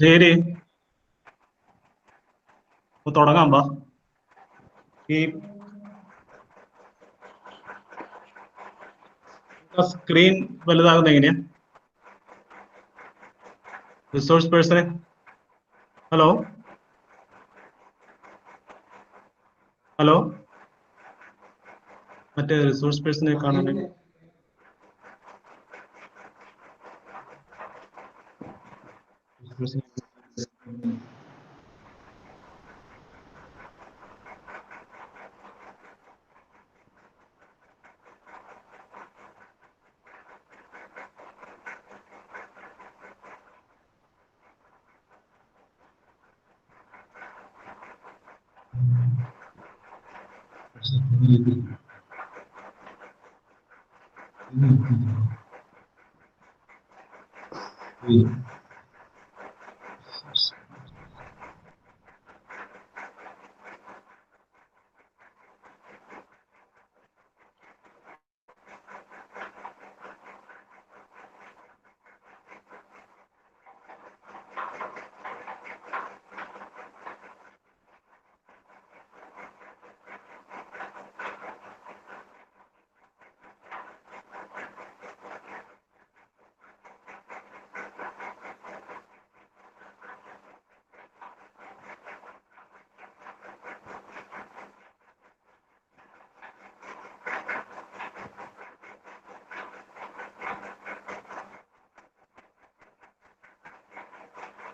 ശരി, തുടങ്ങാം. വാ, ഈ സ്ക്രീൻ വലുതാകുന്ന എങ്ങനെയാ? റിസോഴ്സ് പേഴ്സണെ, ഹലോ ഹലോ, മറ്റേ റിസോഴ്സ് പേഴ്സണെ കാണാൻ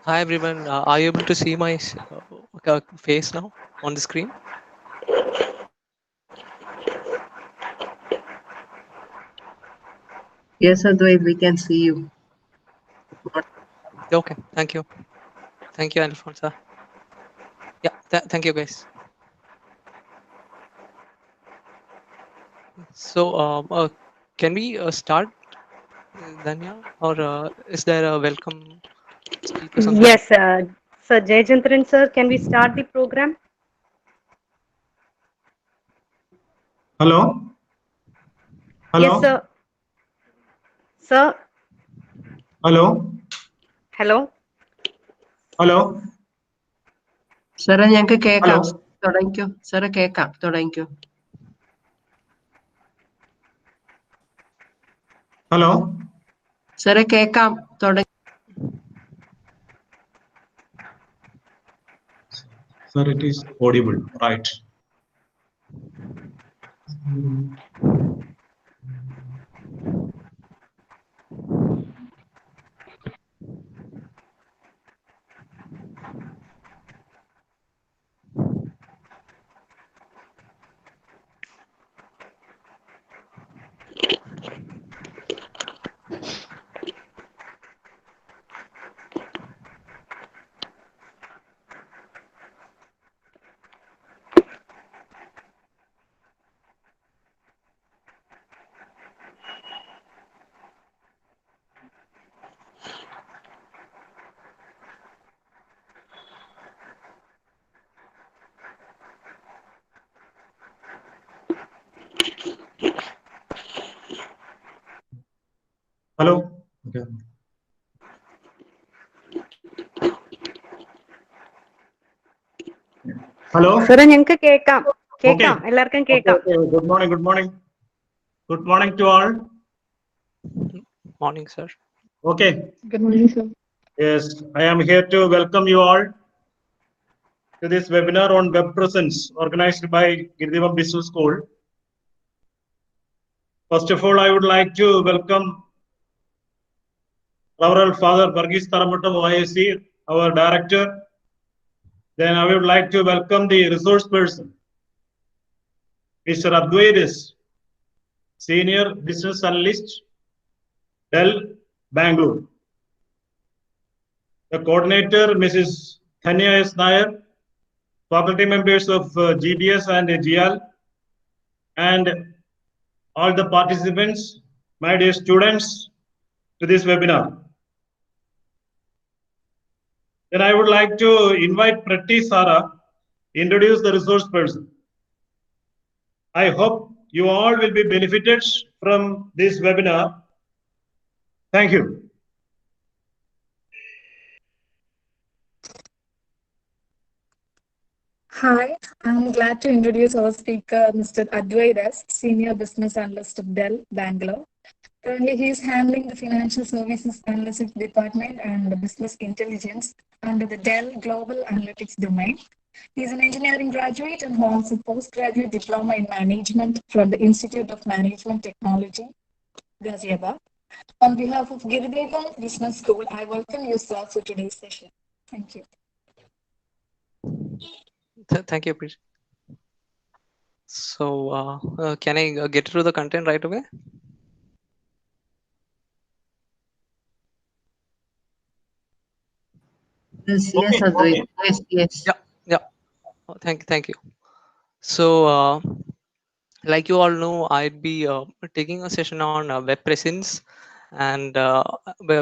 Hi everyone, are you able to see my face now on the screen? Yes, Advait, we can see you. Okay, thank you. Thank you, Alfonso. Yeah, thank you guys. So, can we start, Danya, or is there a welcome speech or something? Yes, Sir Jayachandran sir, can we start the program? Hello hello Yes, sir. Sir, hello hello. Hello സാറേ ഞങ്ങൾക്ക് കേൾക്കാം. Hello തുടങ്ങിക്കോ സാറേ, കേൾക്കാം. തുടങ്ങിക്കോ. Hello സാറേ കേൾക്കാം. തുടങ്ങി. Sir, it is audible, right? Hello. Okay. Hello. Sir, ഞങ്ങൾക്ക് കേൾക്കാം. എല്ലാവർക്കും കേൾക്കാം. Good morning. Good morning. Good morning to all. Morning, sir. Okay. Good morning, sir. Yes, I am here to welcome you all to this webinar on web presence organized by Girdivam Business School. First of all, I would like to welcome Reverend Father Varghese Taramattam OIC, our director. Then I would like to welcome the resource person, Mr. Advaitis, Senior Business Analyst, Dell, Bangalore. The coordinator, Mrs. Thanya S. Nair, faculty members of GBS and GL, and all the participants, my dear students, to this webinar. Then I would like to invite Prati Sara, introduce the resource person. I hope you all will be benefited from this webinar. Thank you. Hi, I'm glad to introduce our speaker, Mr. Advaitas, Senior Business Analyst of Dell, Bangalore. Currently, he is handling the Financial Services Analytics Department and the Business Intelligence under the Dell Global Analytics domain. He is an engineering graduate and holds a postgraduate diploma in management from the Institute of Management Technology, Ghaziabad. On behalf of Girideva Business School, I welcome you, sir, to today's session. Thank you. Thank you, Preet. So, can I get to the content right away? Yes, Okay, Advait. okay. Yes. Yeah. Thank you. So, like you all know, I'd be taking a session on web presence. And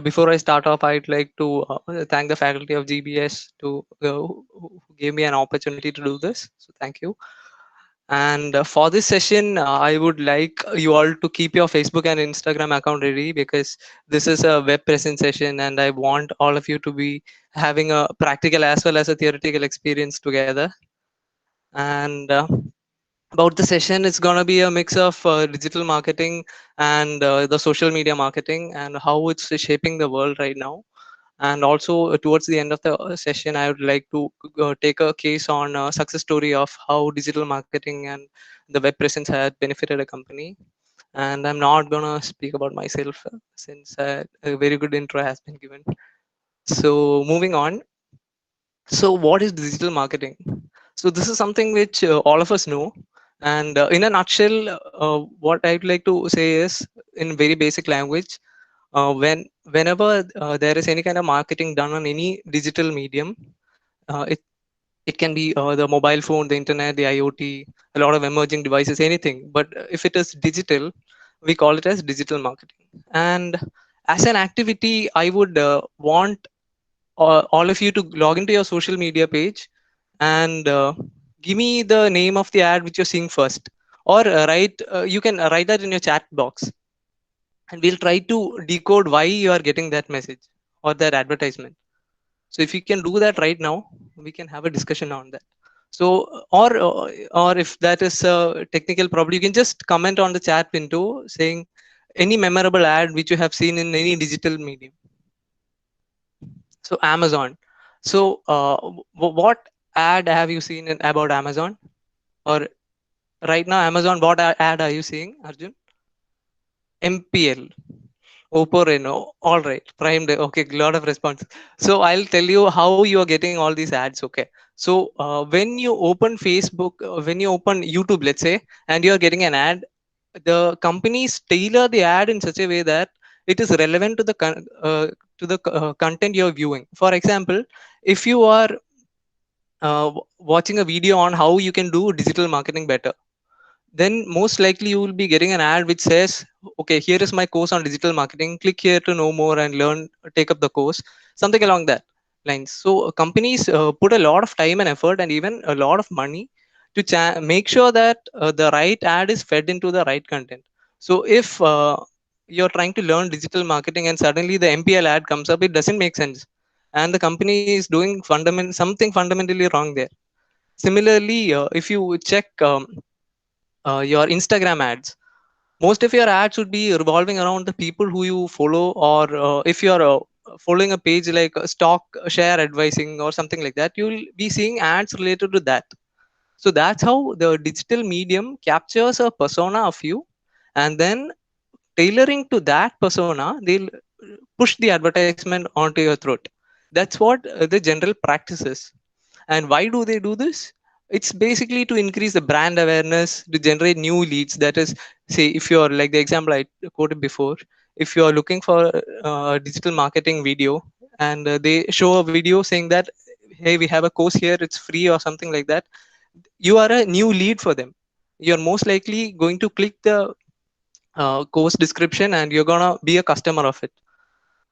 before I start off, I'd like to thank the faculty of GBS who gave me an opportunity to do this. So thank you. And for this session, I would like you all to keep your Facebook and Instagram account ready, because this is a web presence session and I want all of you to be having a practical as well as a theoretical experience together. And about the session, it's going to be a mix of digital marketing and the social media marketing and how it's shaping the world right now. And also towards the end of the session, I would like to take a case on a success story of how digital marketing and the web presence had benefited a company. And I'm not going to speak about myself since a very good intro has been given. So moving on. So what is digital marketing? So this is something which all of us know. And in a nutshell, what I'd like to say is, in very basic language, whenever there is any kind of marketing done on any digital medium, uh, it it can be the mobile phone, the internet, the IoT, a lot of emerging devices, anything. But if it is digital, we call it as digital marketing. And as an activity, I would want all of you to log into your social media page and give me the name of the ad which you're seeing first, or write. You can write that in your chat box, and we'll try to decode why you are getting that message or that advertisement. So if you can do that right now, we can have a discussion on that. So or if that is a technical problem, you can just comment on the chat window saying any memorable ad which you have seen in any digital medium. So Amazon. So what ad have you seen about Amazon? Or right now, Amazon, what ad are you seeing, Arjun? MPL. Oppo Reno. All right. Prime Day. Okay. Lot of response. So I'll tell you how you are getting all these ads. Okay. So when you open Facebook, when you open YouTube, let's say, and you're getting an ad, the companies tailor the ad in such a way that it is relevant to the content you're viewing. For example, if you are watching a video on how you can do digital marketing better, then most likely you will be getting an ad which says, okay, here is my course on digital marketing, click here to know more and learn, take up the course, something along that lines. So companies put a lot of time and effort and even a lot of money to make sure that the right ad is fed into the right content. So if you're trying to learn digital marketing and suddenly the MPL ad comes up, it doesn't make sense, and the company is doing something fundamentally wrong there. Similarly, if you check your Instagram ads, most of your ads would be revolving around the people who you follow, or if you're following a page like stock share advising or something like that, you'll be seeing ads related to that. So that's how the digital medium captures a persona of you, and then tailoring to that persona, they'll push the advertisement onto your throat. That's what the general practice is. And why do they do this? It's basically to increase the brand awareness, to generate new leads. That is, say, if you're like the example I quoted before, if you're looking for a digital marketing video, and they show a video saying that, hey, we have a course here, it's free or something like that, you are a new lead for them. You're most likely going to click the course description and you're gonna be a customer of it,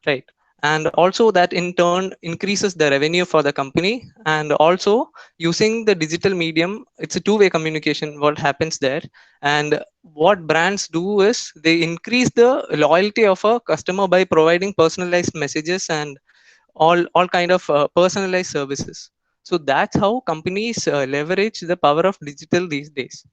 right? And also that in turn increases the revenue for the company. And also, using the digital medium, it's a two-way communication what happens there. And what brands do is they increase the loyalty of a customer by providing personalized messages and all kind of personalized services. So that's how companies leverage the power of digital these days.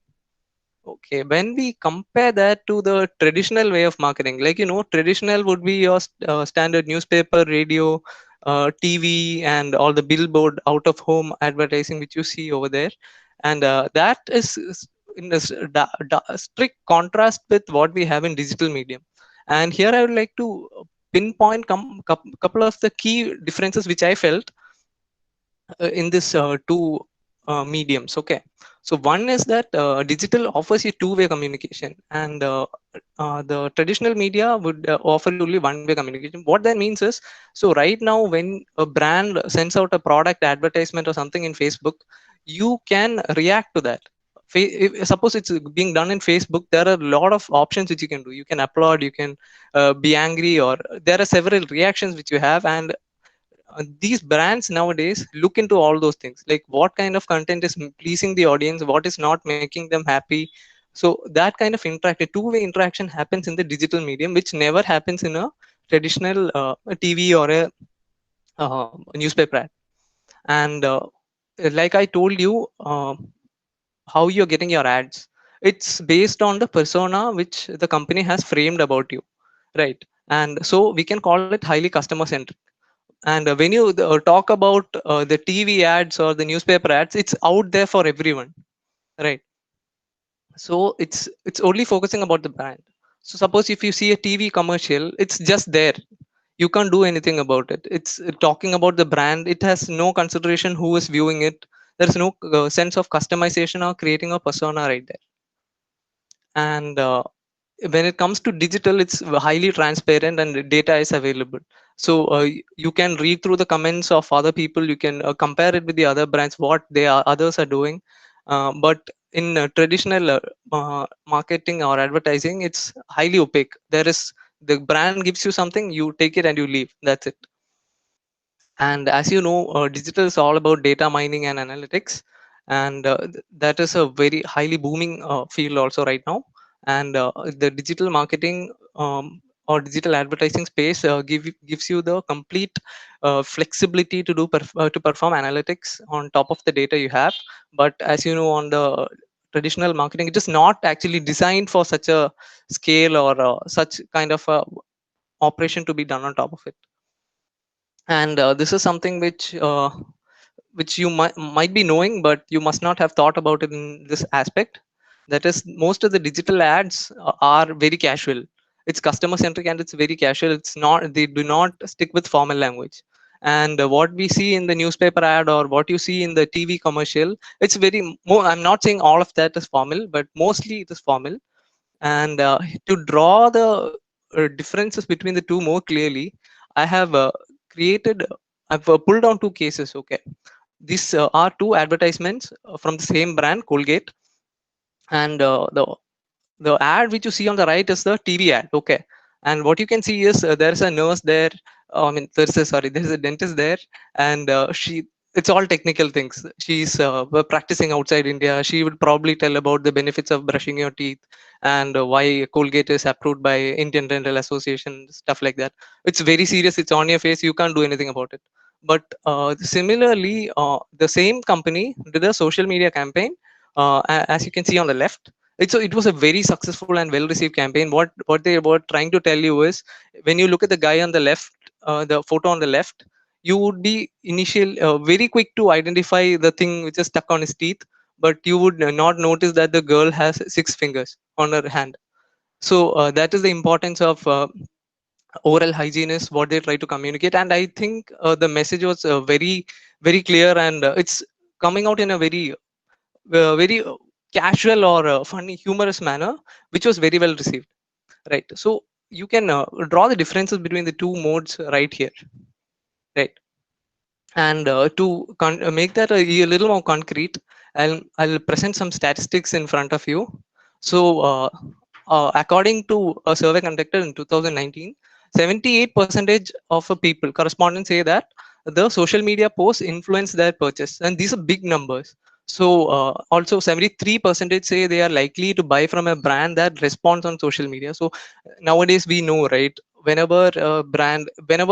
Okay, when we compare that to the traditional way of marketing, like, traditional would be your standard newspaper, radio, TV, and all the billboard out of home advertising which you see over there. And that is in a strict contrast with what we have in digital medium. And here I would like to pinpoint couple of the key differences which I felt in this two mediums. Okay, so one is that digital offers you two-way communication, and the traditional media would offer you only one-way communication. What that means is, so right now when a brand sends out a product advertisement or something in Facebook, you can react to that. Suppose it's being done in Facebook, there are a lot of options which you can do. You can applaud, you can be angry, or there are several reactions which you have. And these brands nowadays look into all those things, like what kind of content is pleasing the audience, what is not making them happy. So that kind of two-way interaction happens in the digital medium, which never happens in a traditional TV or a newspaper ad. And like I told you, how you're getting your ads, it's based on the persona which the company has framed about you, right? And so we can call it highly customer centric. And when you talk about the TV ads or the newspaper ads, it's out there for everyone, right? So it's only focusing about the brand. So suppose if you see a TV commercial, it's just there. You can't do anything about it. It's talking about the brand. It has no consideration who is viewing it. There's no sense of customization or creating a persona right there. And when it comes to digital, it's highly transparent and data is available. So you can read through the comments of other people. You can compare it with the other brands, what others are doing. But in traditional marketing or advertising, it's highly opaque. The brand gives you something, you take it and you leave. That's it. And as you know, digital is all about data mining and analytics, and that is a very highly booming field also right now. And the digital marketing or digital advertising space gives you the complete flexibility to to perform analytics on top of the data you have. But as you know, on the traditional marketing, it is not actually designed for such a scale or such kind of operation to be done on top of it. And this is something which you might be knowing, but you must not have thought about it in this aspect. That is, most of the digital ads are very casual. It's customer centric and it's very casual. It's not, they do not stick with formal language. And what we see in the newspaper ad or what you see in the TV commercial, it's very more, I'm not saying all of that is formal, but mostly it is formal. And to draw the differences between the two more clearly, I have created, I've pulled down two cases. Okay, these are two advertisements from the same brand, Colgate. And the ad which you see on the right is the TV ad. Okay, and what you can see is there's a nurse there. There's a dentist there, and it's all technical things. She's practicing outside India. She would probably tell about the benefits of brushing your teeth and why Colgate is approved by Indian Dental Association, stuff like that. It's very serious. It's on your face. You can't do anything about it. But similarly, the same company did a social media campaign, as you can see on the left. It was a very successful and well received campaign. What they were trying to tell you is, when you look at the guy on the left, the photo on the left, you would be very quick to identify the thing which is stuck on his teeth, but you would not notice that the girl has 6 fingers on her hand. So that is the importance of oral hygiene, is what they try to communicate. And I think the message was very clear, and it's coming out in a very casual or funny, humorous manner, which was very well received, right? So you can draw the differences between the two modes right here, right? And to make that a little more concrete, I'll present some statistics in front of you. So according to a survey conducted in 2019, 78% of people, correspondents, say that the social media posts influence their purchase, and these are big numbers. So also 73% say they are likely to buy from a brand that responds on social media. So nowadays we know, right? Whenever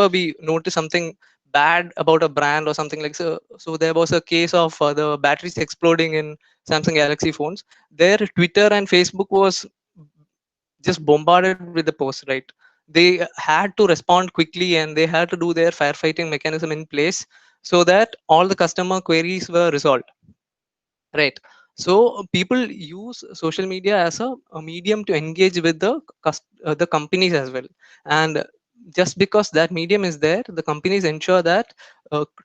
we notice something bad about a brand or something like so there was a case of the batteries exploding in Samsung Galaxy phones. Their Twitter and Facebook was just bombarded with the posts, right? They had to respond quickly and they had to do their firefighting mechanism in place so that all the customer queries were resolved, right? So people use social media as a medium to engage with the companies as well. And just because that medium is there, the companies ensure that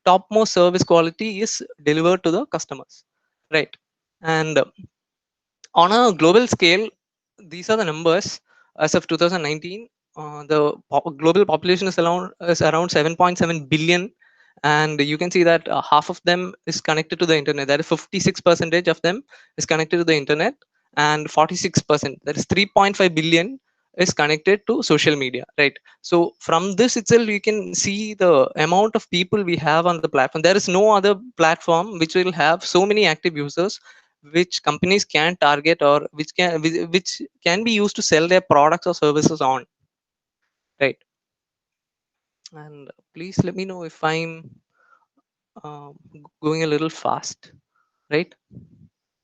topmost service quality is delivered to the customers, right? And on a global scale, these are the numbers as of 2019. The global population is around 7.7 billion, and you can see that half of them is connected to the internet. That is 56% of them is connected to the internet, and 46%, that is 3.5 billion, is connected to social media, right? So from this itself, you can see the amount of people we have on the platform. There is no other platform which will have so many active users, which companies can target, or which can be used to sell their products or services on, right? And please let me know if I'm going a little fast, right?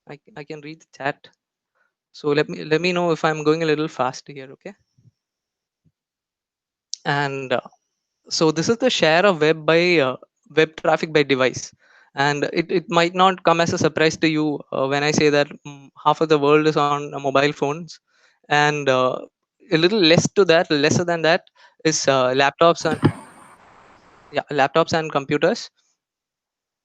I can read the chat, so let me know if I'm going a little fast here, okay? And so this is the share of web traffic by device, and it might not come as a surprise to you when I say that half of the world is on mobile phones, and a little lesser than that is laptops and computers.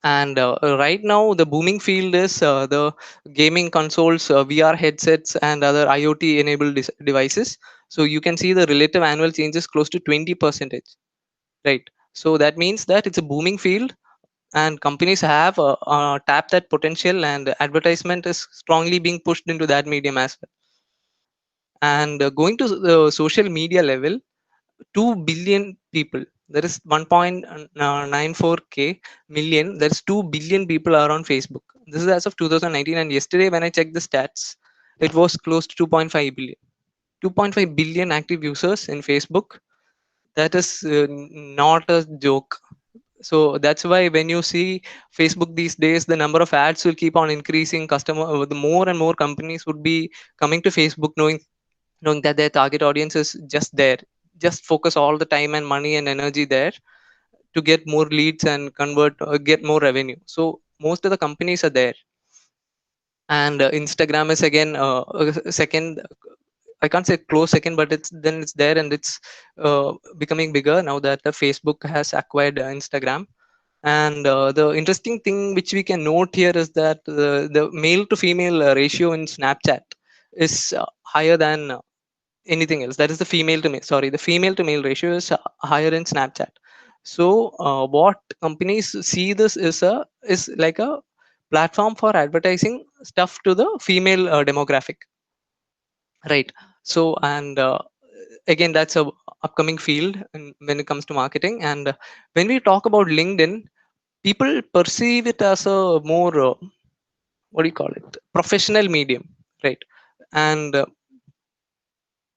And right now the booming field is the gaming consoles, VR headsets, and other IoT enabled devices. So you can see the relative annual changes close to 20%, right? So that means that it's a booming field, and companies have tapped that potential, and advertisement is strongly being pushed into that medium as well. And going to the social media level, 2 billion people, there is 1.94k million, there's 2 billion people are on Facebook. This is as of 2019, and yesterday when I checked the stats, it was close to 2.5 billion. 2.5 billion active users in Facebook. That is not a joke. So that's why when you see Facebook these days, the number of ads will keep on increasing. The more and more companies would be coming to Facebook, knowing that their target audience is just there. Just focus all the time and money and energy there to get more leads and get more revenue. So most of the companies are there. And Instagram is again second. I can't say close second, but it's there, and it's becoming bigger now that Facebook has acquired Instagram. And the interesting thing which we can note here is that the male to female ratio in Snapchat is higher than anything else. That is the female to male ratio is higher in Snapchat. So what companies see this is like a platform for advertising stuff to the female demographic, right? So and again, that's a upcoming field when it comes to marketing. And when we talk about LinkedIn, people perceive it as a more what do you call it, professional medium, right? And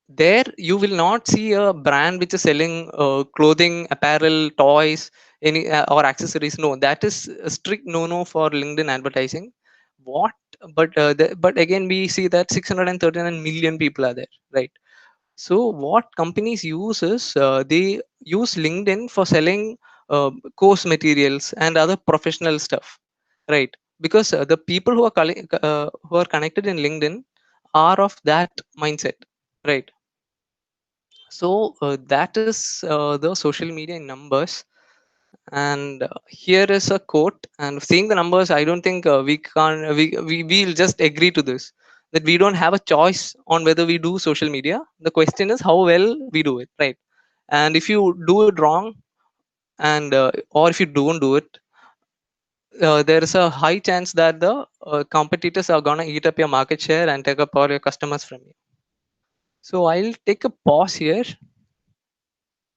there you will not see a brand which is selling clothing, apparel, toys, any or accessories. No, that is a strict no for LinkedIn advertising. What But again, we see that 639 million people are there, right? So what companies use is they use LinkedIn for selling course materials and other professional stuff, right? Because the people who are connected in LinkedIn are of that mindset, right? So that is the social media in numbers. And here is a quote. And seeing the numbers, I don't think we can we'll just agree to this, that we don't have a choice on whether we do social media. The question is how well we do it, right? And if you do it wrong, and or if you don't do it, there is a high chance that the competitors are gonna eat up your market share and take up all your customers from you. So I'll take a pause here.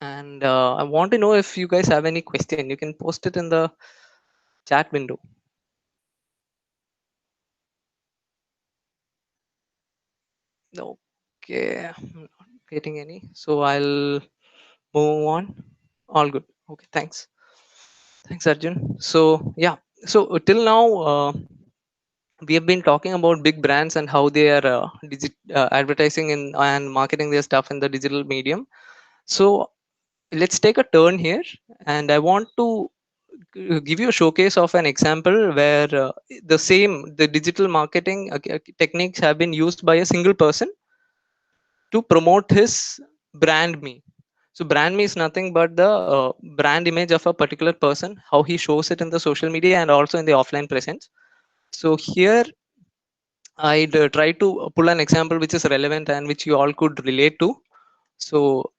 And I want to know if you guys have any question. You can post it in the chat window. Okay, I'm not getting any. So I'll move on. All good. Okay, thanks. Thanks, Arjun. So yeah, so till now we have been talking about big brands and how they are advertising and marketing their stuff in the digital medium. So let's take a turn here, and I want to give you a showcase of an example where the digital marketing techniques have been used by a single person to promote his brand me. So brand me is nothing but the brand image of a particular person, how he shows it in the social media and also in the offline presence. So here I'd try to pull an example which is relevant and which you all could relate to. So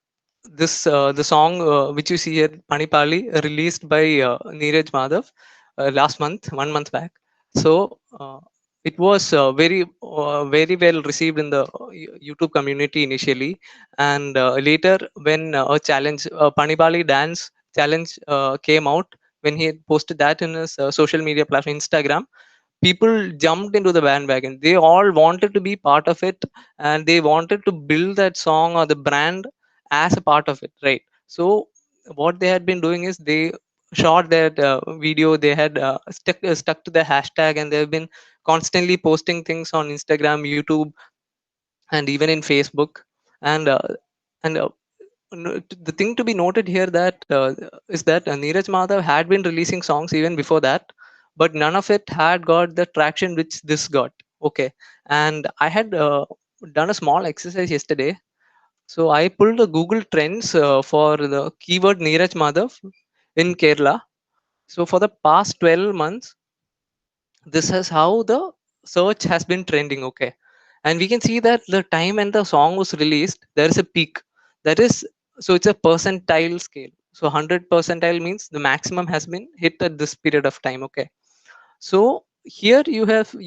this the song which you see here, Panipali, released by Neeraj Madhav last month, 1 month back. So it was very well received in the YouTube community initially, and later when a challenge, Panipali dance challenge came out, when he had posted that in his social media platform Instagram, people jumped into the bandwagon. They all wanted to be part of it, and they wanted to build that song or the brand as a part of it, right? So what they had been doing is they shot that video. They had stuck to the hashtag, and they have been constantly posting things on Instagram, YouTube, and even in Facebook. And the thing to be noted here that is that Neeraj Madhav had been releasing songs even before that, but none of it had got the traction which this got. Okay, and I had done a small exercise yesterday. So I pulled the Google Trends for the keyword Neeraj Madhav in Kerala. So for the past 12 months, this is how the search has been trending. Okay, and we can see that the time when the song was released, there is a peak. That is, so it's a percentile scale. So 100 percentile means the maximum has been hit at this period of time. Okay, so here you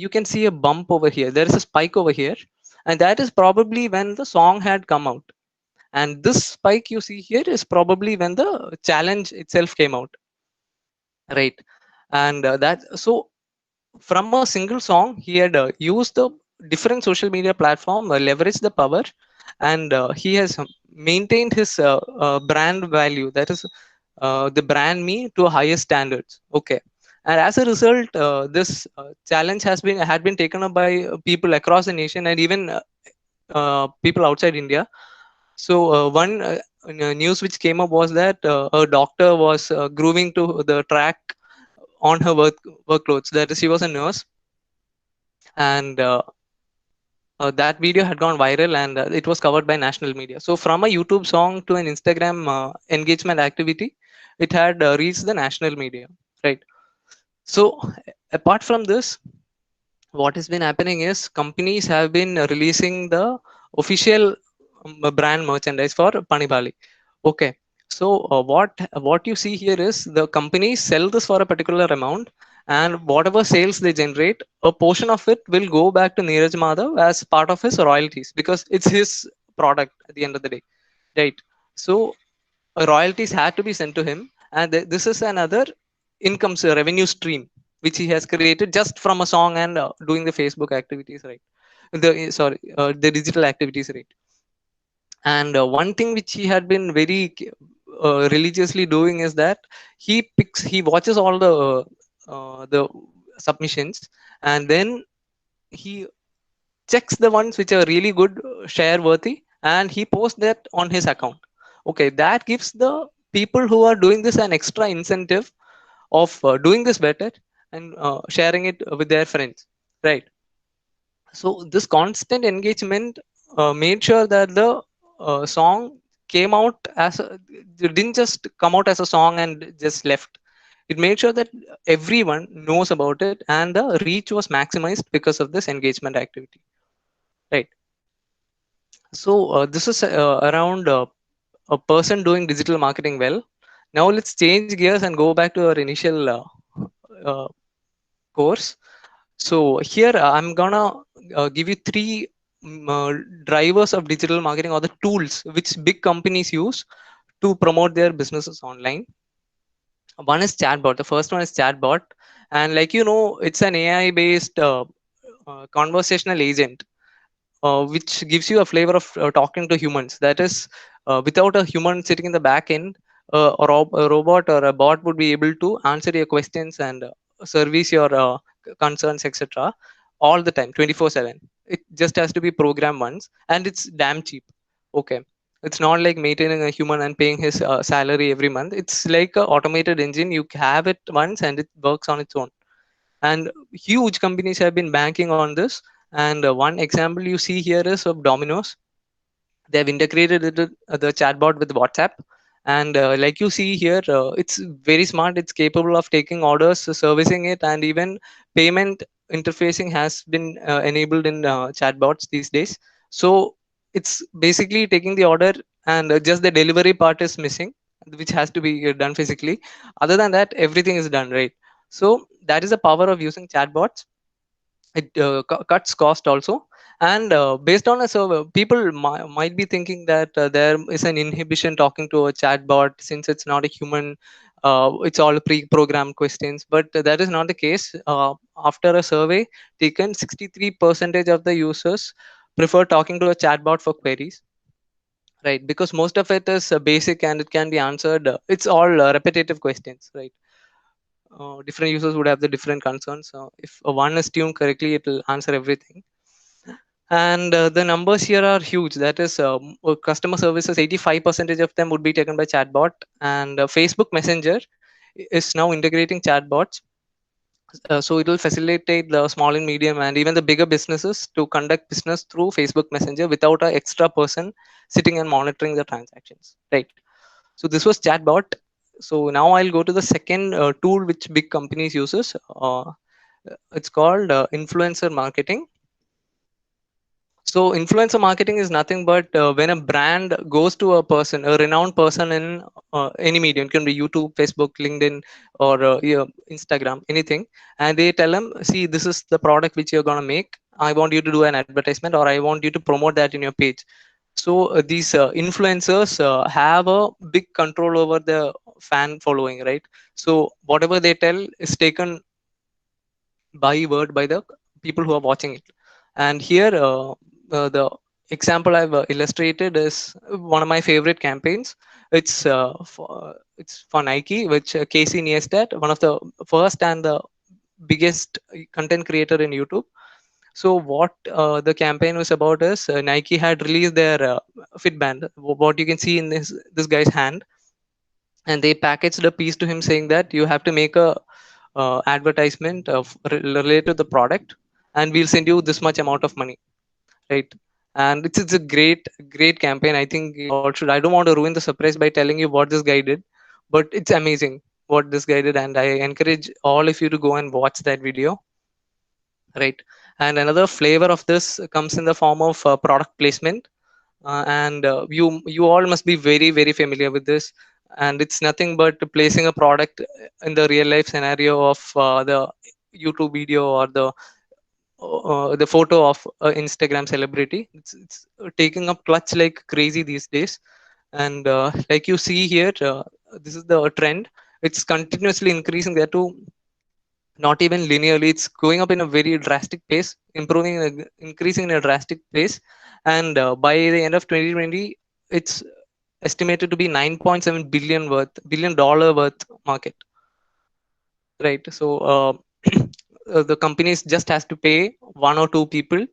can see a bump over here. There is a spike over here, and that is probably when the song had come out. And this spike you see here is probably when the challenge itself came out, right? And that so from a single song he had used the different social media platform, leveraged the power, and he has maintained his brand value, that is the brand me to higher standards. Okay, and as a result this challenge had been taken up by people across the nation, and even people outside India. So one news which came up was that a doctor was grooving to the track on her work clothes. That is, she was a nurse, and that video had gone viral, and it was covered by national media. So from a YouTube song to an Instagram engagement activity, it had reached the national media, right? So apart from this, what has been happening is companies have been releasing the official brand merchandise for Panipali. Okay, so what you see here is the companies sell this for a particular amount, and whatever sales they generate, a portion of it will go back to Neeraj Madhav as part of his royalties, because it's his product at the end of the day, right? So royalties had to be sent to him, and this is another income revenue stream which he has created just from a song and doing the Facebook activities, right? The digital activities, right? And one thing which he had been very religiously doing is that he watches all the submissions, and then he checks the ones which are really good, share worthy, and he posts that on his account. Okay, that gives the people who are doing this an extra incentive of doing this better and sharing it with their friends, right? So this constant engagement made sure that the song came out as it didn't just come out as a song and just left. It made sure that everyone knows about it, and the reach was maximized because of this engagement activity, right? So this is around a person doing digital marketing well. Now let's change gears and go back to our initial uh, course. So here I'm gonna give you three drivers of digital marketing, or the tools which big companies use to promote their businesses online. One is chatbot. The first one is chatbot, and like it's an AI based conversational agent which gives you a flavor of talking to humans. That is, without a human sitting in the back end, a robot or a bot would be able to answer your questions and service your concerns, etc. all the time, 24/7. It just has to be programmed once, and it's damn cheap. Okay, it's not like maintaining a human and paying his salary every month. It's like a automated engine. You have it once and it works on its own. And huge companies have been banking on this. And one example you see here is of Domino's. They have integrated the chatbot with WhatsApp, and like you see here, it's very smart. It's capable of taking orders, servicing it, and even payment interfacing has been enabled in chatbots these days. So it's basically taking the order, and just the delivery part is missing, which has to be done physically. Other than that, everything is done, right? So that is the power of using chatbots. It cuts cost also. And based on a survey, people might be thinking that there is an inhibition talking to a chatbot since it's not a human. It's all pre-programmed questions, but that is not the case. After a survey taken, 63% of the users prefer talking to a chatbot for queries, right? Because most of it is basic and it can be answered. It's all repetitive questions, right? Different users would have the different concerns. If one is tuned correctly, it will answer everything. And the numbers here are huge. That is, customer services, 85% of them would be taken by chatbot. And Facebook Messenger is now integrating chatbots. So it will facilitate the small and medium and even the bigger businesses to conduct business through Facebook Messenger without an extra person sitting and monitoring the transactions, right? So this was chatbot. So now I'll go to the second tool which big companies uses. It's called influencer marketing. So influencer marketing is nothing but when a brand goes to a person, a renowned person in any medium, it can be YouTube, Facebook, LinkedIn, or Instagram, anything, and they tell them, see, this is the product which you're gonna make. I want you to do an advertisement, or I want you to promote that in your page. So these influencers have a big control over the fan following, right? So whatever they tell is taken by word by the people who are watching it. And here the example I've illustrated is one of my favorite campaigns. It's for Nike, which Casey Neistat, one of the first and the biggest content creator in YouTube. So what the campaign was about is Nike had released their Fitband, what you can see in this guy's hand, and they packaged a piece to him saying that you have to make a advertisement of related to the product, and we'll send you this much amount of money, right? And it's a great campaign. I think you all should. I don't want to ruin the surprise by telling you what this guy did, but it's amazing what this guy did, and I encourage all of you to go and watch that video, right? And another flavor of this comes in the form of product placement. And you all must be very familiar with this, and it's nothing but placing a product in the real life scenario of the YouTube video or the photo of Instagram celebrity. It's taking up clutch like crazy these days. And like you see here, this is the trend. It's continuously increasing there too, not even linearly. It's going up in a very drastic pace, increasing in a drastic pace. And by the end of 2020, it's estimated to be 9.7 billion dollar worth market, right? So the companies just has to pay one or two people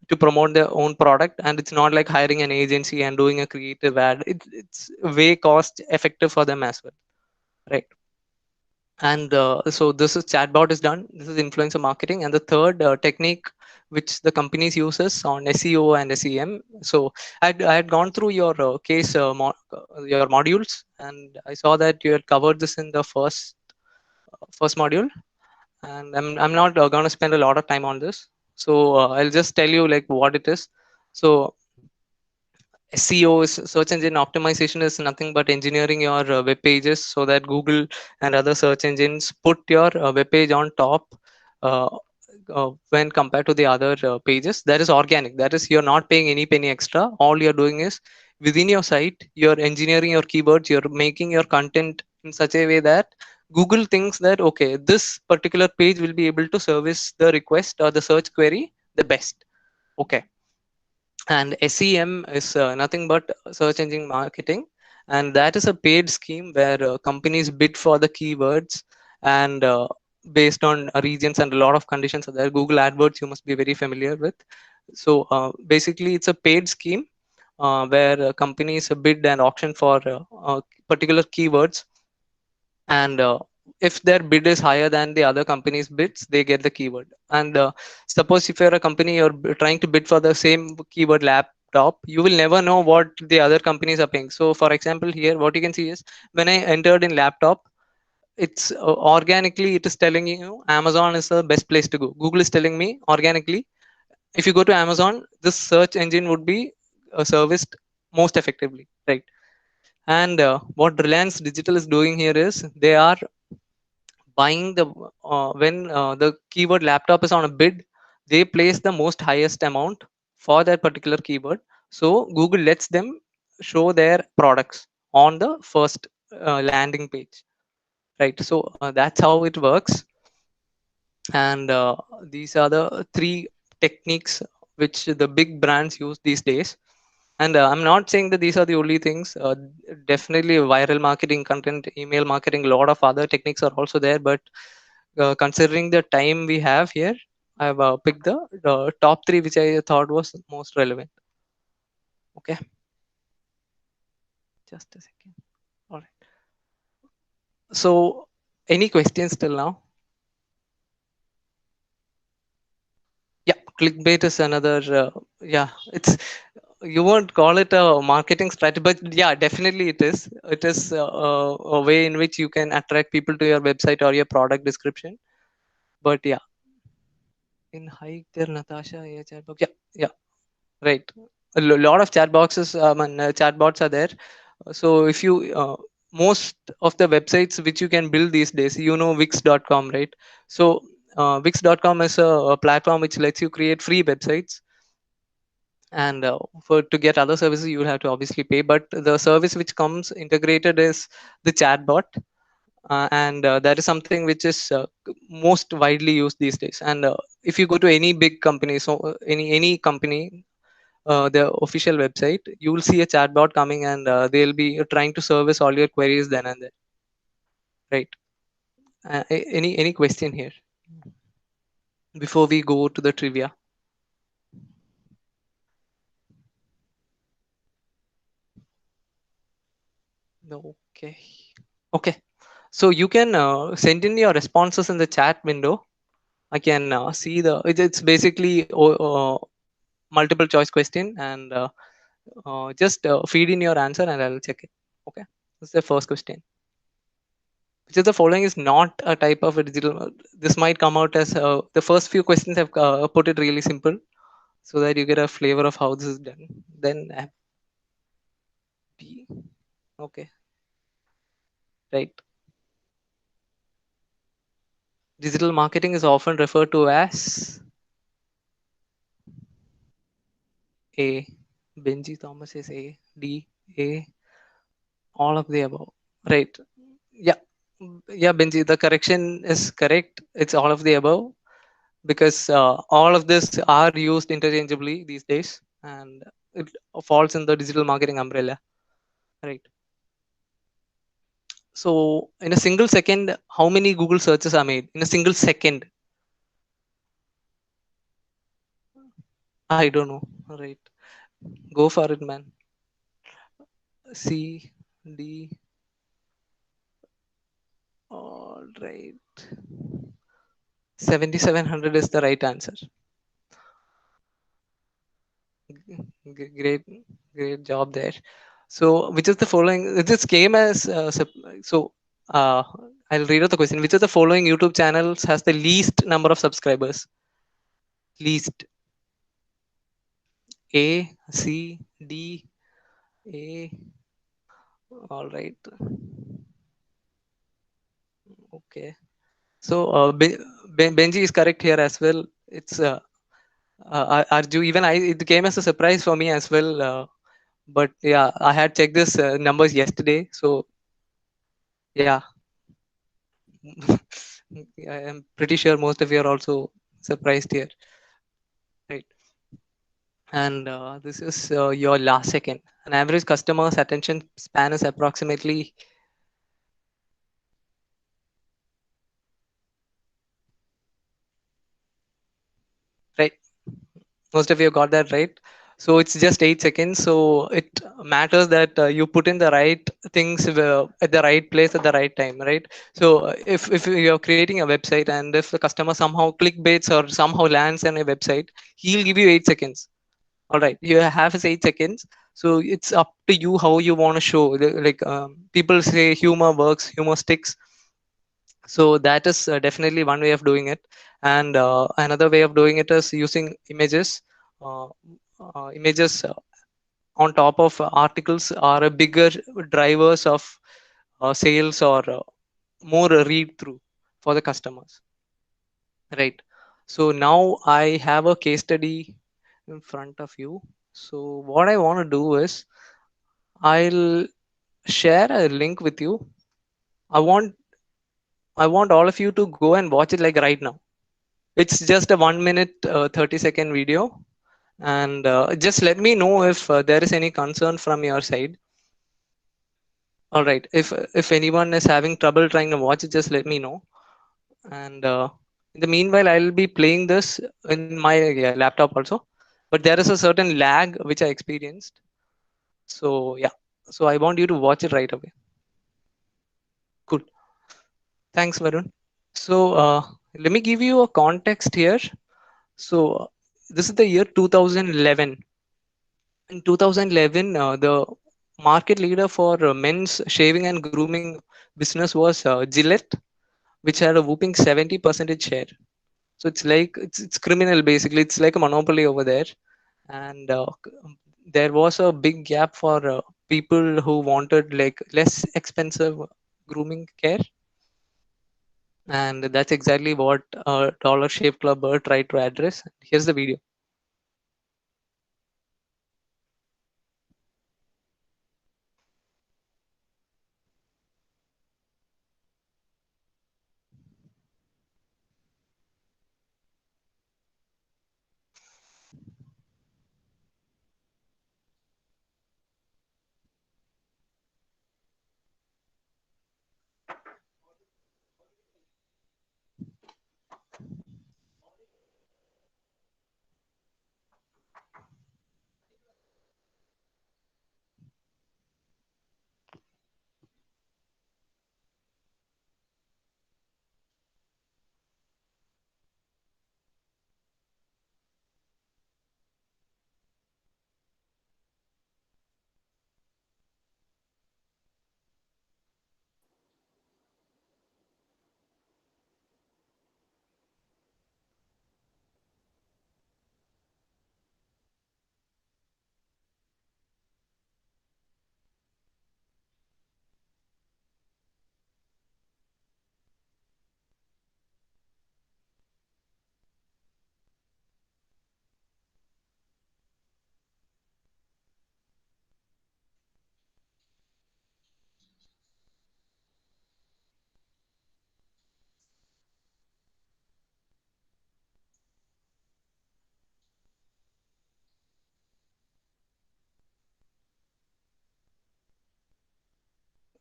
to promote their own product, and it's not like hiring an agency and doing a creative ad. It's way cost effective for them as well, right? And so this is chatbot is done. This is influencer marketing. And the third technique which the companies uses on SEO and SEM. So I had gone through your case your modules, and I saw that you had covered this in the first module. And I'm not going to spend a lot of time on this. So I'll just tell you like what it is. So SEO is search engine optimization is nothing but engineering your web pages so that Google and other search engines put your web page on top uh, when compared to the other pages. That is organic. That is, you're not paying any penny extra. All you're doing is within your site, you're engineering your keywords, you're making your content in such a way that Google thinks that, okay, this particular page will be able to service the request or the search query the best. Okay. And SEM is nothing but search engine marketing. and that is a paid scheme where companies bid for the keywords, and based on regions and a lot of conditions are there. Google AdWords you must be very familiar with. So basically it's a paid scheme where companies bid and auction for particular keywords, and if their bid is higher than the other company's bids, they get the keyword. And suppose if you're a company, you're trying to bid for the same keyword laptop, you will never know what the other companies are paying. So for example, here what you can see is when I entered in laptop, it's organically it is telling you Amazon is the best place to go. Google is telling me organically, if you go to Amazon, this search engine would be serviced most effectively, right? And what Reliance Digital is doing here is they are buying the when the keyword laptop is on a bid, they place the most highest amount for that particular keyword. So Google lets them show their products on the first landing page, right? So that's how it works. And these are the three techniques which the big brands use these days. And I'm not saying that these are the only things. Definitely viral marketing, content, email marketing, a lot of other techniques are also there. But considering the time we have here, I've picked the top three which I thought was most relevant. Okay, just a second. All right. So, any questions till now? Yeah, clickbait is another. Yeah, it's you won't call it a marketing strategy, but yeah, definitely it is. It is a way in which you can attract people to your website or your product description. But yeah, in hike there, Natasha, yeah, chat box. Yeah, yeah, right. Lot of chat boxes, and chatbots are there. So if you most of the websites which you can build these days, Wix.com, right? So Wix.com is a platform which lets you create free websites, and for to get other services you will have to obviously pay. But the service which comes integrated is the chatbot, and that is something which is most widely used these days. And if you go to any big company, so any company, the official website, you will see a chatbot coming, and they'll be trying to service all your queries then and there, right? Any question here before we go to the trivia? No. Okay. Okay. So you can send in your responses in the chat window. I can see it's basically multiple choice question, and just feed in your answer and I'll check it. Okay. This is the first question. Which of the following is not a type of a digital? This might come out as the first few questions have put it really simple so that you get a flavor of how this is done. Then B. Okay. Right. Digital marketing is often referred to as A. Benji Thomas is A. D. A. All of the above. Right. Yeah. Yeah, Benji, the correction is correct. It's all of the above, because all of this are used interchangeably these days, and it falls in the digital marketing umbrella, right? So in a single second, how many Google searches are made in a single second? I don't know. Right. Go for it, man. C, D. All right. 7,700 is the right answer. Great, great job there. So, which is the following? This came as so. Uh, I'll read out the question. Which of the following YouTube channels has the least number of subscribers? Least. A, C, D, A. All right. Okay. So Benji is correct here as well. It's Arju. Even it came as a surprise for me as well. But yeah, I had checked this numbers yesterday. So yeah, I am pretty sure most of you are also surprised here. Right. And this is your last second. An average customer's attention span is approximately right. Most of you got that right. So it's just 8 seconds. So it matters that you put in the right things at the right place at the right time, right? So if you're creating a website and if the customer somehow clickbaits or somehow lands on a website, he'll give you 8 seconds. All right, you have his 8 seconds. So it's up to you how you want to show. Like people say, humor works, humor sticks. So that is definitely one way of doing it. And another way of doing it is using images. Uh, images on top of articles are a bigger drivers of sales or more read through for the customers, right? So now I have a case study in front of you. So what I want to do is I'll share a link with you. I want I want all of you to go and watch it like right now. It's just a 1 minute 30-second video, and just let me know if there is any concern from your side. All right, if anyone is having trouble trying to watch it, just let me know. And in the meanwhile, I'll be playing this in my laptop also, but there is a certain lag which I experienced. So yeah, so I want you to watch it right away. Cool. Thanks, Varun. So let me give you a context here. So this is the year 2011. In 2011, the market leader for men's shaving and grooming business was Gillette, which had a whooping 70% share. So it's like it's criminal basically. It's like a monopoly over there, and there was a big gap for people who wanted like less expensive grooming care, and that's exactly what Dollar Shave Club tried to address. Here's the video.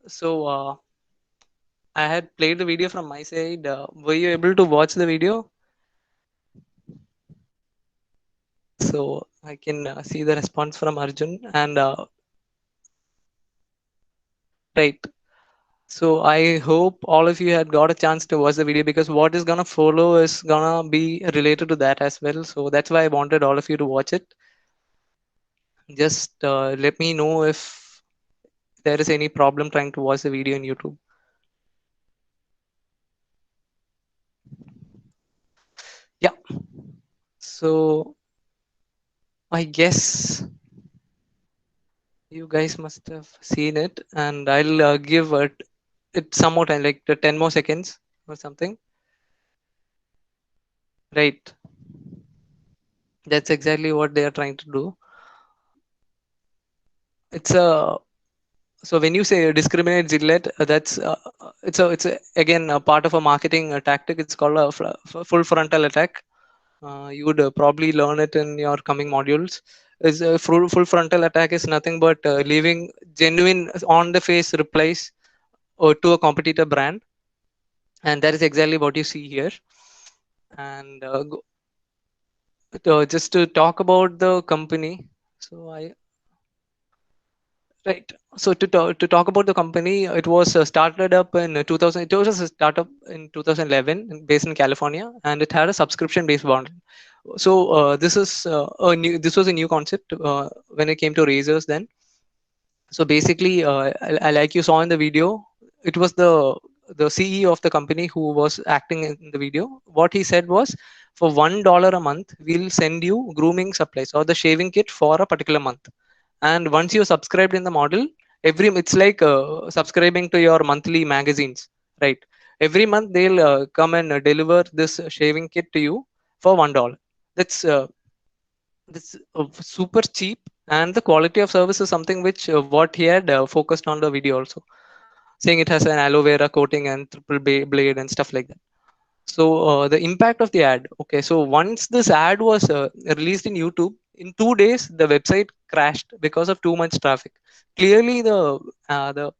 So I had played the video from my side. Were you able to watch the video? So I can see the response from Arjun and right. So I hope all of you had got a chance to watch the video because what is gonna follow is gonna be related to that as well. So that's why I wanted all of you to watch it. Just let me know if there is any problem trying to watch the video on YouTube. Yeah. So I guess you guys must have seen it, and I'll give it some more time, like 10 more seconds or something. Right. That's exactly what they are trying to do. It's a So when you say discriminate Gillette, that's it's again a part of a marketing tactic. It's called a full frontal attack. You would probably learn it in your coming modules. Is a full frontal attack is nothing but leaving genuine on the face replies to a competitor brand, and that is exactly what you see here. And just to talk about the company, so I right. So to talk about the company, it was started up in 2000. It was a startup in 2011 based in California, and it had a subscription based model. So this was a new concept when it came to razors then. So basically, like you saw in the video, it was the CEO of the company who was acting in the video. What he said was, for $1 a month, we'll send you grooming supplies or the shaving kit for a particular month. And once you're subscribed in the model, it's like subscribing to your monthly magazines, right? Every month they'll come and deliver this shaving kit to you for $1. That's super cheap, and the quality of service is something which what he had focused on the video also, saying it has an aloe vera coating and triple blade and stuff like that. So the impact of the ad. Okay, so once this ad was released in YouTube, in 2 days the website crashed because of too much traffic. Clearly, the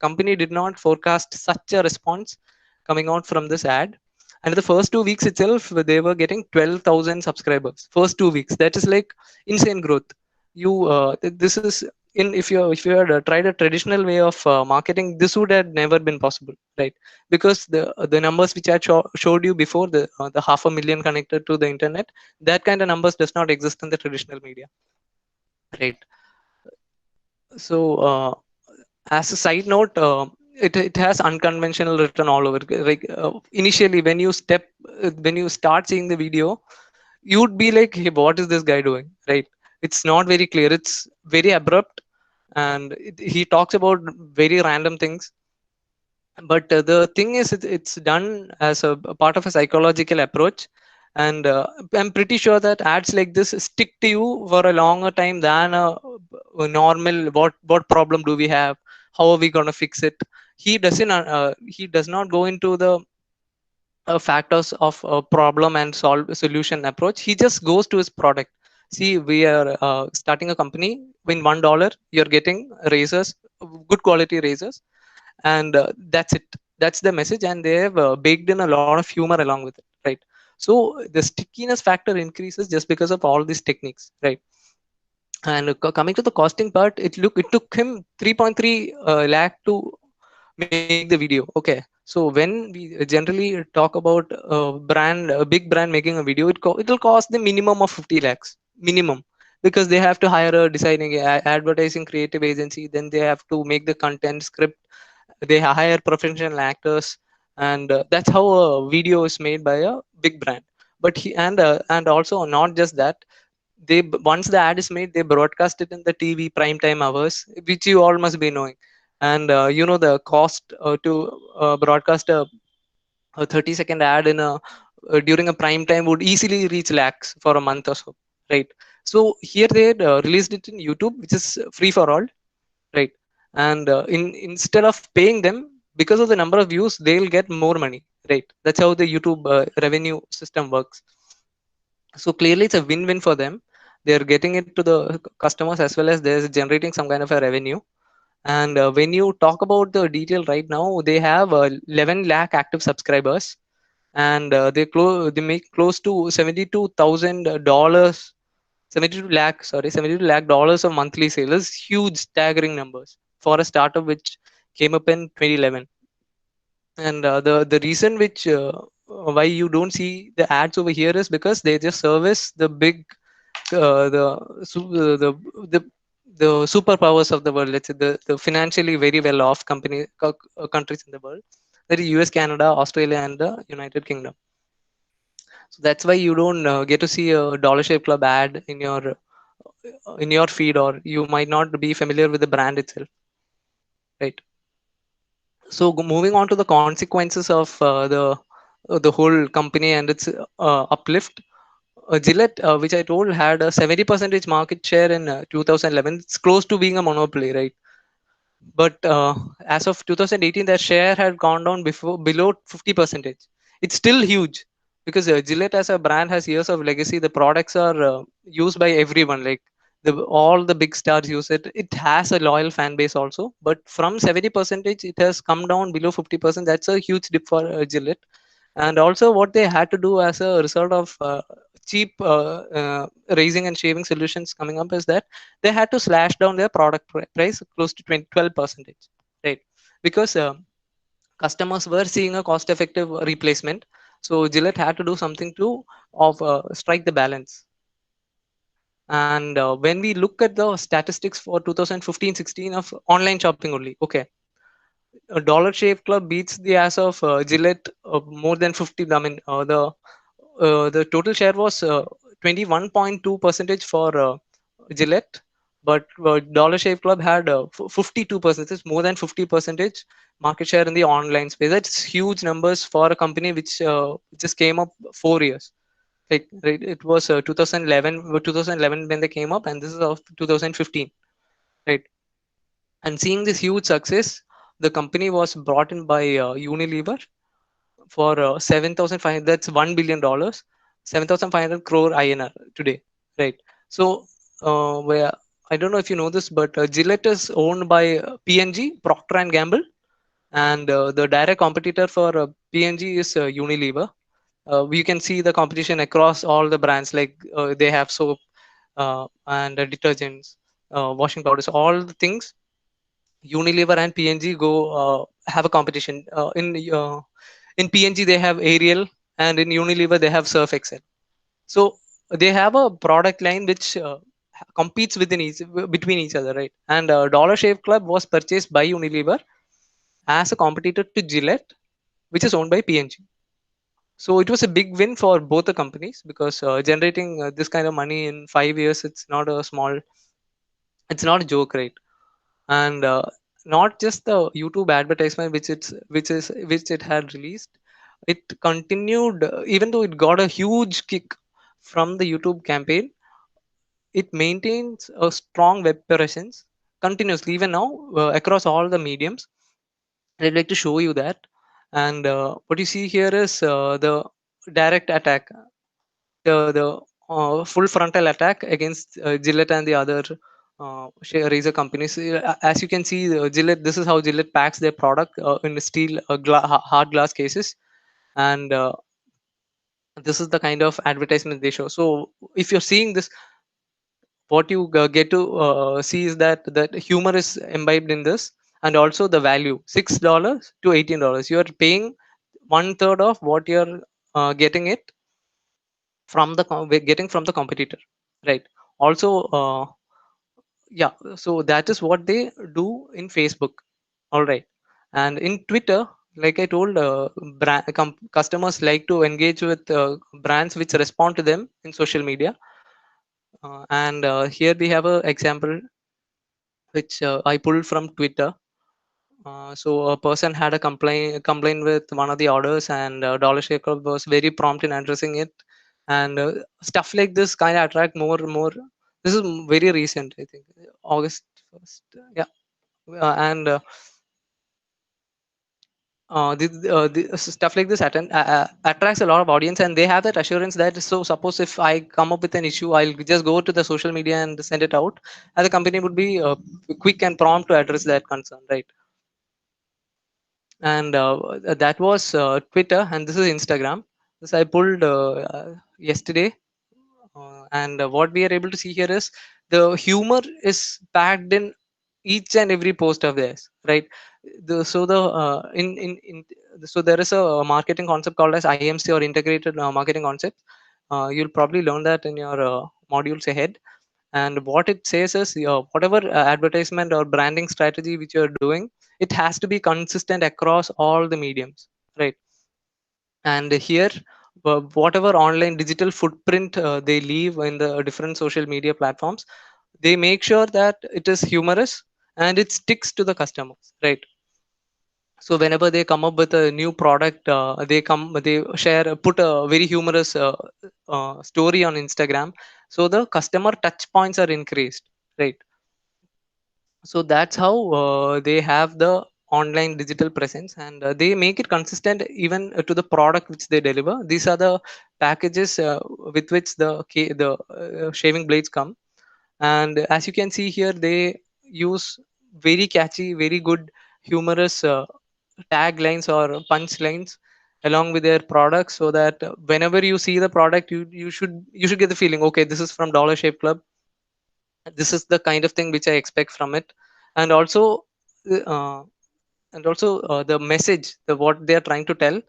company did not forecast such a response coming out from this ad. And the first 2 weeks itself, they were getting 12,000 subscribers. First 2 weeks, that is like insane growth. This is in if you had tried a traditional way of marketing, this would have never been possible, right? Because the numbers which I showed you before, the 500,000 connected to the internet, that kind of numbers does not exist in the traditional media, right? So as a side note, it has unconventional written all over. Like initially when you start seeing the video, you'd be like, hey, what is this guy doing, right? It's not very clear, it's very abrupt, and he talks about very random things. But the thing is, it's done as a part of a psychological approach, and I'm pretty sure that ads like this stick to you for a longer time than a normal what problem do we have, how are we going to fix it. He does not go into the factors of a problem and solve solution approach. He just goes to his product. See, we are starting a company. In $1 you're getting razors, good quality razors, and that's it. That's the message, and they have baked in a lot of humor along with it, right? So the stickiness factor increases just because of all these techniques, right? And coming to the costing part, it took him 3.3 lakh to make the video. Okay, so when we generally talk about a big brand making a video, it'll cost the minimum of 50 lakhs minimum, because they have to hire a designing advertising creative agency, then they have to make the content script, they hire professional actors, and that's how a video is made by a big brand. But and also not just that, once the ad is made, they broadcast it in the TV prime time hours, which you all must be knowing. And the cost to broadcast a 30-second ad in a during a prime time would easily reach lakhs for a month or so, right? So here they had released it in YouTube, which is free for all, right? And instead of paying them, because of the number of views, they'll get more money, right? That's how the YouTube revenue system works. So clearly it's a win-win for them. They're getting it to the customers, as well as they're generating some kind of a revenue. And when you talk about the detail right now, they have 11 lakh active subscribers, and they make close to $72,000, 72 lakh dollars of monthly sales. Huge, staggering numbers for a startup which came up in 2011. And the reason which why you don't see the ads over here is because they just service the big the the superpowers of the world. Let's say the financially very well off countries in the world, that is US, Canada, Australia, and the United Kingdom. So that's why you don't get to see a Dollar Shave Club ad in your feed, or you might not be familiar with the brand itself, right? So moving on to the consequences of the whole company and its uplift. Gillette, which I told, had a 70% market share in 2011. It's close to being a monopoly, right? But as of 2018, their share had gone down below 50%. It's still huge, because Gillette as a brand has years of legacy. The products are used by everyone. Like all the big stars use it. It has a loyal fan base also. But from 70%, it has come down below 50%. That's a huge dip for Gillette. And also, what they had to do as a result of cheap raising and shaving solutions coming up is that they had to slash down their product price close to 12%, right? Because customers were seeing a cost-effective replacement, so Gillette had to do something to strike the balance. And when we look at the statistics for 2015-16 of online shopping only, okay, Dollar Shave Club beats the ass of Gillette more than 50. I mean, the total share was 21.2 percentage for Gillette, but Dollar Shave Club had 52 percentage, more than 50 percentage market share in the online space. That's huge numbers for a company which just came up 4 years. Like right, it was 2011 when they came up, and this is of 2015, right? And seeing this huge success, the company was brought in by Unilever for 7,500. That's $1 billion, 7,500 crore INR today, right? So, where I don't know if you know this, but Gillette is owned by P&G, Procter and Gamble, and the direct competitor for P&G is Unilever. We can see the competition across all the brands. Like they have soap and detergents, washing powders, all the things. Unilever and P&G go have a competition. In P&G they have Ariel, and in Unilever they have Surf Excel. So they have a product line which competes between each other, right? And Dollar Shave Club was purchased by Unilever as a competitor to Gillette, which is owned by P&G. So it was a big win for both the companies, because generating this kind of money in 5 years, it's not a joke, right? And not just the YouTube advertisement which it had released, it continued even though it got a huge kick from the YouTube campaign. It maintains a strong web presence continuously even now across all the mediums. I'd like to show you that. And what you see here is the direct attack, the full frontal attack against Gillette and the other razor companies. As you can see, Gillette. This is how Gillette packs their product in steel, hard glass cases, and this is the kind of advertisement they show. So if you're seeing this, what you get to see is that humor is imbibed in this, and also the value, $6 to $18. You are paying one third of what you're getting it from getting from the competitor, right? Also yeah, so that is what they do in Facebook. All right. And in Twitter, like I told, customers like to engage with brands which respond to them in social media. And here we have an example which I pulled from Twitter. So a person had a complaint with one of the orders, and Dollar Shave Club was very prompt in addressing it. And stuff like this kind of attract more. This is very recent, I think, August 1st. Yeah, and stuff like this attracts a lot of audience, and they have that assurance that, so suppose if I come up with an issue, I'll just go to the social media and send it out, and the company would be quick and prompt to address that concern, right? And that was Twitter, and this is Instagram. This I pulled yesterday, and what we are able to see here is the humor is packed in each and every post of theirs, right? So there is a marketing concept called as IMC, or integrated marketing concept. You'll probably learn that in your modules ahead. And what it says is, whatever advertisement or branding strategy which you're doing, it has to be consistent across all the mediums, right? And here, whatever online digital footprint they leave in the different social media platforms, they make sure that it is humorous and it sticks to the customers, right? So whenever they come up with a new product, they put a very humorous story on Instagram, so the customer touch points are increased, right? So that's how they have the online digital presence, and they make it consistent even to the product which they deliver. These are the packages with which the shaving blades come. And as you can see here, they use very catchy, very good, humorous taglines or punch lines along with their products, so that whenever you see the product, you should get the feeling, okay, this is from Dollar Shave Club. This is the kind of thing which I expect from it. And also uh, the message, the what they are trying to tell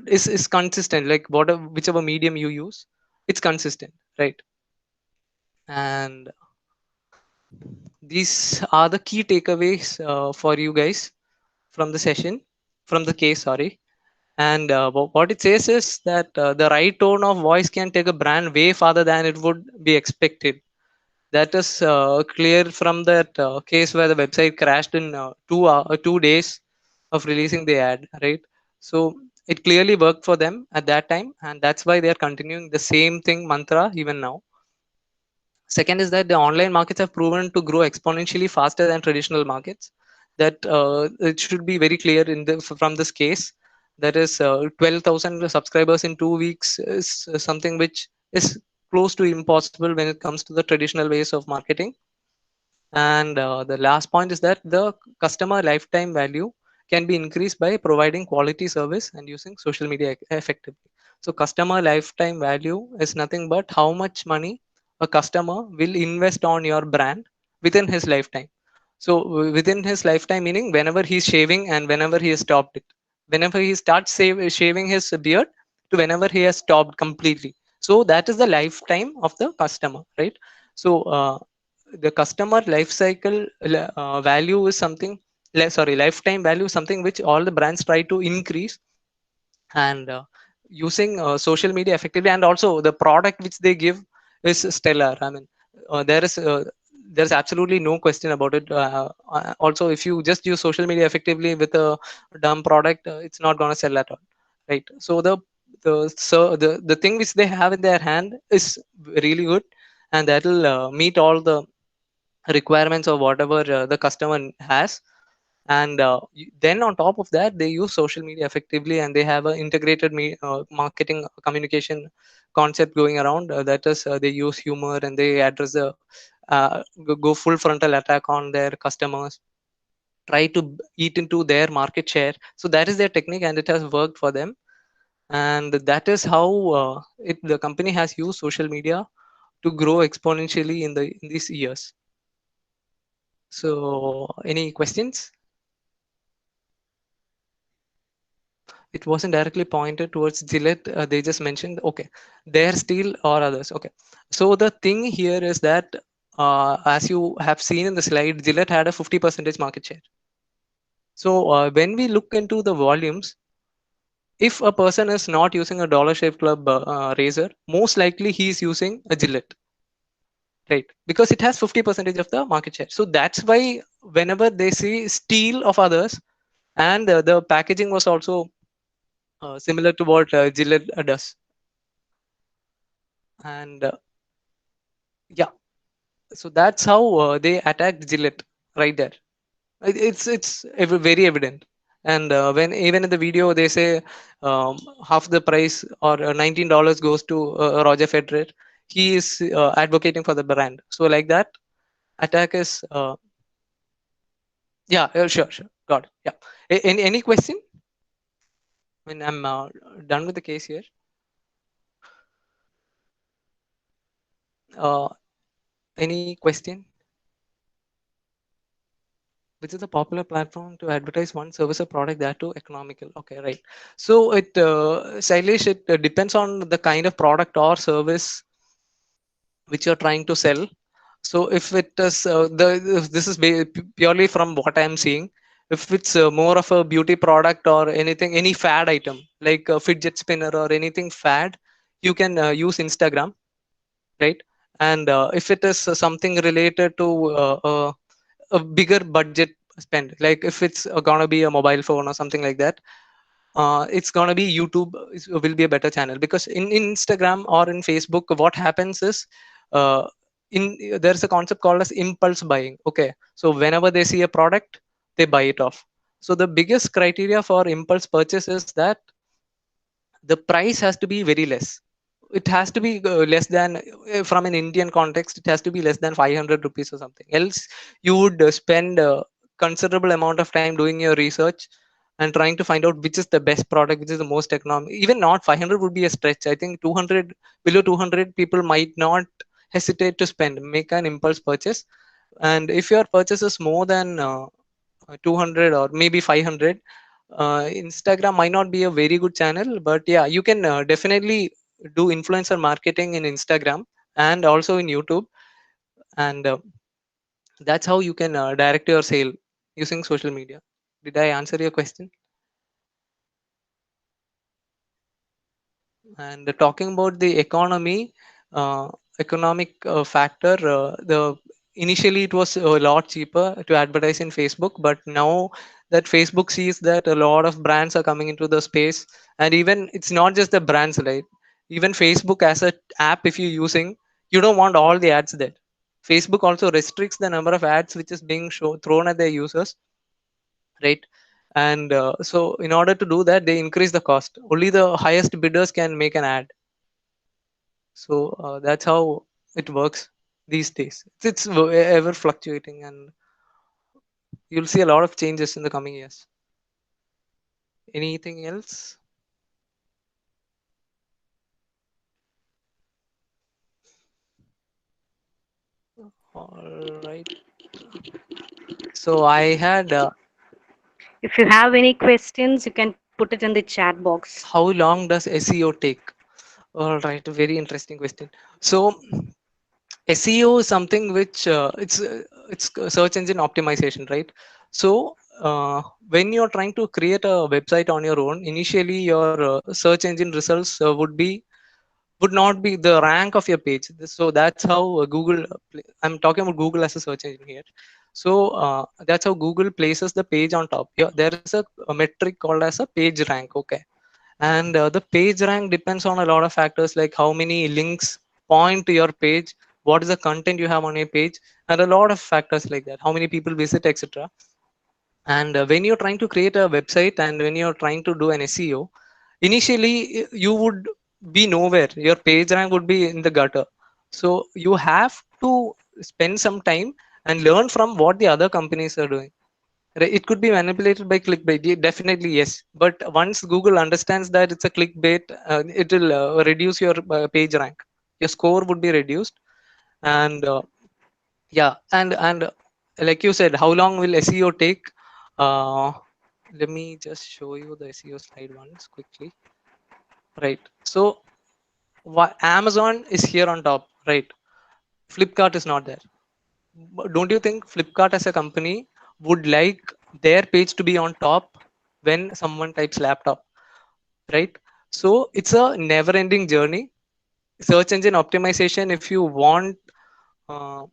is consistent, like whatever, whichever medium you use, it's consistent, right? And these are the key takeaways for you guys from the session, from the case, sorry. And what it says is that the right tone of voice can take a brand way farther than it would be expected. That is clear from that case where the website crashed in 2 days of releasing the ad, right? So it clearly worked for them at that time, and that's why they are continuing the same thing mantra even now. Second is that the online markets have proven to grow exponentially faster than traditional markets. That it should be very clear from this case. That is 12,000 subscribers in 2 weeks is something which is close to impossible when it comes to the traditional ways of marketing. And the last point is that the customer lifetime value can be increased by providing quality service and using social media effectively. So customer lifetime value is nothing but how much money a customer will invest on your brand within his lifetime. So within his lifetime, meaning whenever he's shaving and whenever he has stopped it, whenever he starts shaving his beard to whenever he has stopped completely. So that is the lifetime of the customer, right? So the customer life cycle value is something, lifetime value is something which all the brands try to increase. And using social media effectively, and also the product which they give is stellar. I mean, there's absolutely no question about it. Also, if you just use social media effectively with a dumb product, it's not going to sell at all, right? So the thing which they have in their hand is really good, and that will meet all the requirements of whatever the customer has. And then on top of that, they use social media effectively, and they have an integrated marketing communication concept going around. That is, they use humor, and they address the go full frontal attack on their customers, try to eat into their market share. So that is their technique, and it has worked for them. And that is how the company has used social media to grow exponentially in these years. So any questions? It wasn't directly pointed towards Gillette. They just mentioned, okay, their steel or others. Okay. So the thing here is that, as you have seen in the slide, Gillette had a 50% market share. So when we look into the volumes, if a person is not using a Dollar Shave Club razor, most likely he is using a Gillette, right? Because it has 50% of the market share. So that's why whenever they see steel of others, and the packaging was also similar to what Gillette does. And yeah, so that's how they attacked Gillette right there. It's very evident. And when even in the video they say half the price or $19 goes to Roger Federer, he is advocating for the brand. So like that attack is yeah, sure, got it. Yeah, any question? When I'm done with the case here. Any question? Which is a popular platform to advertise one service or product that too economical? Okay, right. So it Sailesh, it depends on the kind of product or service which you're trying to sell. So if it is this is purely from what I'm seeing. If it's more of a beauty product or anything, any fad item like a fidget spinner or anything fad, you can use Instagram, right? And if it is something related to a bigger budget spend, like if it's gonna be a mobile phone or something like that, it's gonna be YouTube will be a better channel. Because in Instagram or in Facebook, what happens is uh, there's a concept called as impulse buying. Okay, so whenever they see a product, they buy it off. So the biggest criteria for impulse purchase is that the price has to be very less. It has to be less than, from an Indian context, it has to be less than 500 rupees or something. Else, you would spend a considerable amount of time doing your research and trying to find out which is the best product, which is the most economic. Even not 500 would be a stretch. I think 200, below 200, people might not hesitate to spend, make an impulse purchase. And if your purchase is more than 200 or maybe 500, Instagram might not be a very good channel, but yeah, you can definitely do influencer marketing in Instagram and also in YouTube, and that's how you can direct your sale using social media. Did I answer your question? And talking about the economic factor, the initially it was a lot cheaper to advertise in Facebook, but now that Facebook sees that a lot of brands are coming into the space, and even it's not just the brands, right? Even Facebook as a app, if you're using, you don't want all the ads there. Facebook also restricts the number of ads which is being thrown at their users, right? And so in order to do that, they increase the cost. Only the highest bidders can make an ad. So that's how it works these days. It's ever fluctuating, and you'll see a lot of changes in the coming years. Anything else? All right. So I had If you have any questions, you can put it in the chat box. how long does SEO take? All right, very interesting question. So SEO is something which it's search engine optimization, right? So when you're trying to create a website on your own, initially your search engine results would not be the rank of your page. So that's how I'm talking about Google as a search engine here. So that's how Google places the page on top. Yeah, there is a metric called as a page rank. Okay, and the page rank depends on a lot of factors like how many links point to your page, what is the content you have on your page, and a lot of factors like that, how many people visit, etc. And when you're trying to create a website and when you're trying to do an SEO, initially you would be nowhere, your page rank would be in the gutter. So you have to spend some time and learn from what the other companies are doing. It could be manipulated by clickbait, definitely yes, but once Google understands that it's a clickbait, it will reduce your page rank, your score would be reduced. And yeah, and like you said, how long will SEO take? uh, Let me just show you the SEO slide once quickly. Right, so Amazon is here on top, right? Flipkart is not there. Don't you think Flipkart as a company would like their page to be on top when someone types laptop, right? So it's a never ending journey. Search engine optimization, uh,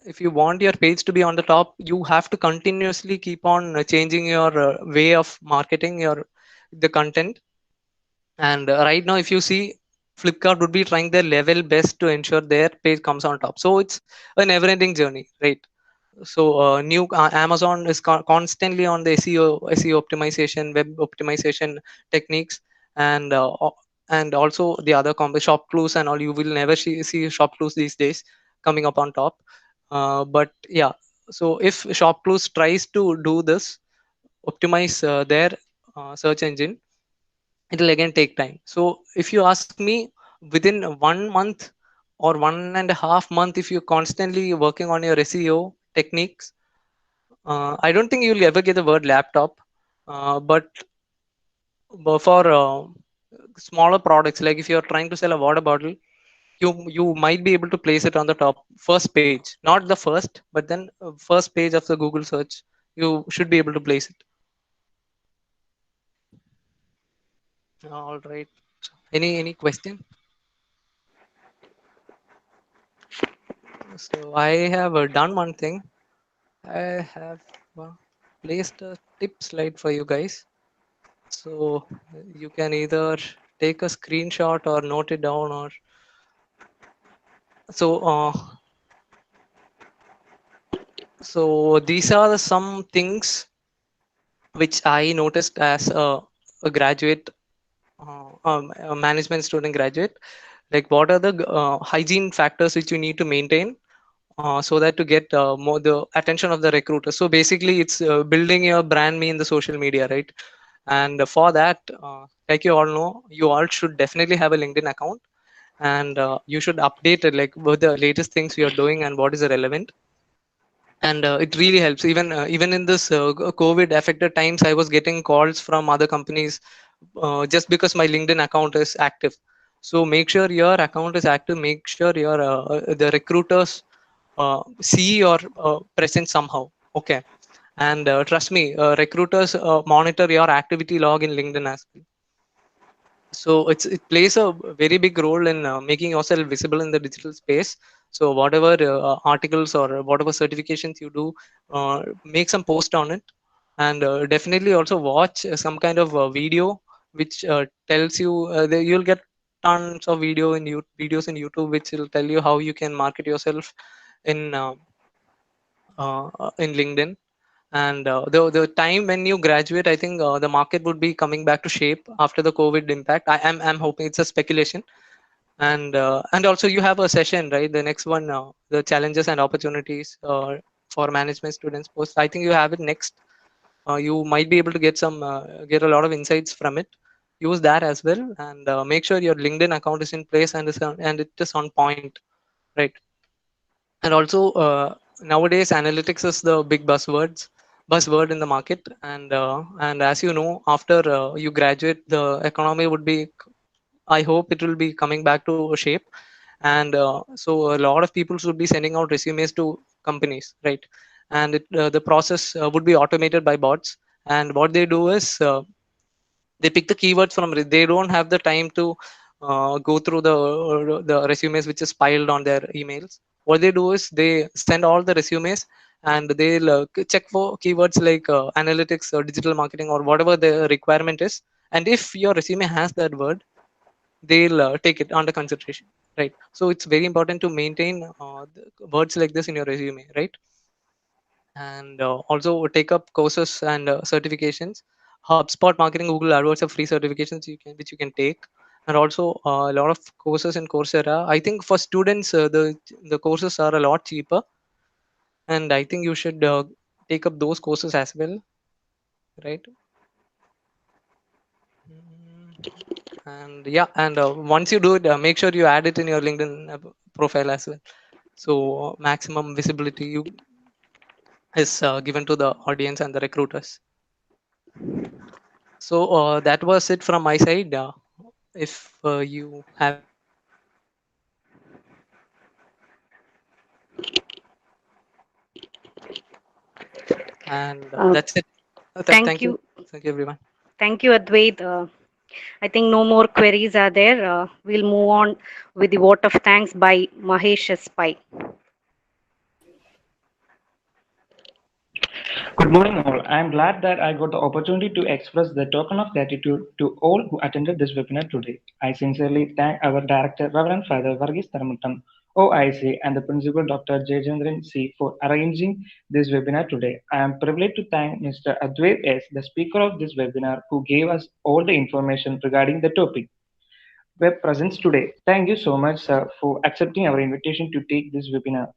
if you want your page to be on the top, you have to continuously keep on changing your way of marketing your the content. And right now, if you see, Flipkart would be trying their level best to ensure their page comes on top. So it's a never ending journey, right? So new Amazon is constantly on the SEO optimization, web optimization techniques. And and also the other shop clues and all, you will never see shop clues these days coming up on top. But yeah, so if shop clues tries to do this, optimize their search engine, it'll again take time. So if you ask me, within 1 month or 1.5 months, if you're constantly working on your SEO techniques, I don't think you'll ever get the word laptop. But for smaller products, like if you're trying to sell a water bottle, you might be able to place it on the top first page, not the first, but then first page of the Google search, you should be able to place it. All right, any question? So I have done one thing. I have placed a tip slide for you guys. So you can either take a screenshot or note it down, or so so these are some things which I noticed as a graduate, a management student graduate. Like, what are the hygiene factors which you need to maintain so that to get more the attention of the recruiter. So basically, it's building your brand me in the social media, right? And for that, like you all know, you all should definitely have a LinkedIn account, and you should update it like what the latest things you're doing and what is relevant. And it really helps. Even in this COVID affected times, I was getting calls from other companies just because my LinkedIn account is active. So make sure your account is active. Make sure your the recruiters see your presence somehow. Okay. And trust me, recruiters monitor your activity log in LinkedIn as well. So it plays a very big role in making yourself visible in the digital space. So whatever articles or whatever certifications you do, make some post on it. And definitely also watch some kind of video which tells you you'll get tons of videos in YouTube which will tell you how you can market yourself in in LinkedIn. And the time when you graduate, I think the market would be coming back to shape after the COVID impact. I'm hoping. It's a speculation. And also you have a session, right? The next one, the challenges and opportunities for management students post. I think you have it next. You might be able to get a lot of insights from it. Use that as well, and make sure your LinkedIn account is in place and it is on point, right? And also nowadays analytics is the big buzzword in the market. And as you know, after you graduate, the economy would be, I hope it will be coming back to shape. And so a lot of people should be sending out resumes to companies, right? And the process would be automated by bots. And what they do is they pick the keywords from it. They don't have the time to go through the resumes which is piled on their emails. What they do is they send all the resumes, and they'll check for keywords like analytics or digital marketing or whatever the requirement is. And if your resume has that word, they'll take it under consideration, right? So it's very important to maintain words like this in your resume, right? And also take up courses and certifications. HubSpot marketing, Google AdWords have free certifications which you can take. And also a lot of courses in Coursera. I think for students, the courses are a lot cheaper, and I think you should take up those courses as well, right? Mm, and yeah, and once you do it, make sure you add it in your LinkedIn profile as well. So maximum visibility is given to the audience and the recruiters. So that was it from my side. If you have any questions, you can ask me. And Uh, that's it. Thank Thank you. you. Thank you, everyone. Thank you, Advait. I think no more queries are there. We'll move on with the vote of thanks by Mahesh S. Pai. Good morning, all. I am glad that I got the opportunity to express the token of gratitude to all who attended this webinar today. I sincerely thank our Director, Reverend Father Varghese Taramattam, OIC, and the Principal Dr. Jayachandran C. for arranging this webinar today. I am privileged to thank Mr. Advait S., the speaker of this webinar, who gave us all the information regarding the topic. Web presence today. Thank you so much, sir, for accepting our invitation to take this webinar.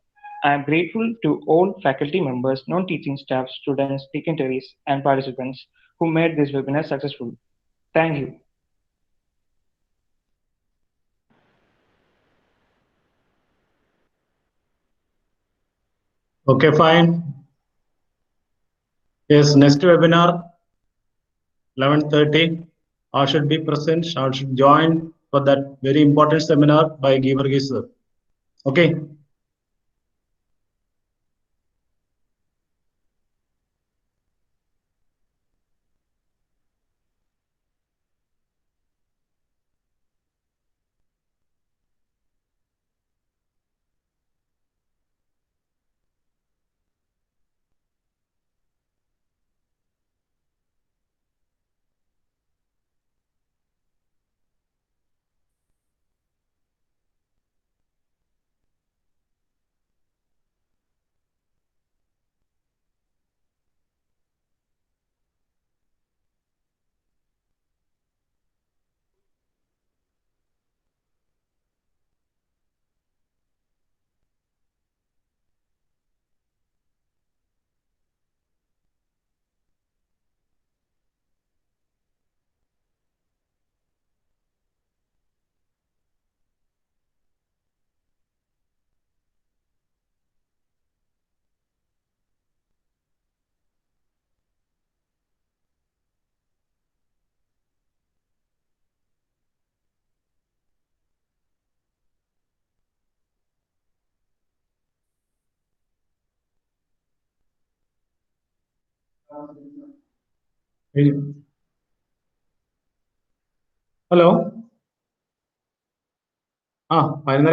I am grateful to all faculty members, non-teaching staff, students, dignitaries, and participants who made this webinar successful. Thank you. Okay, fine. Yes, next webinar, 11:30. I should be present. I should join for that very important seminar by Givargis sir. Okay. Hello ആ 11:30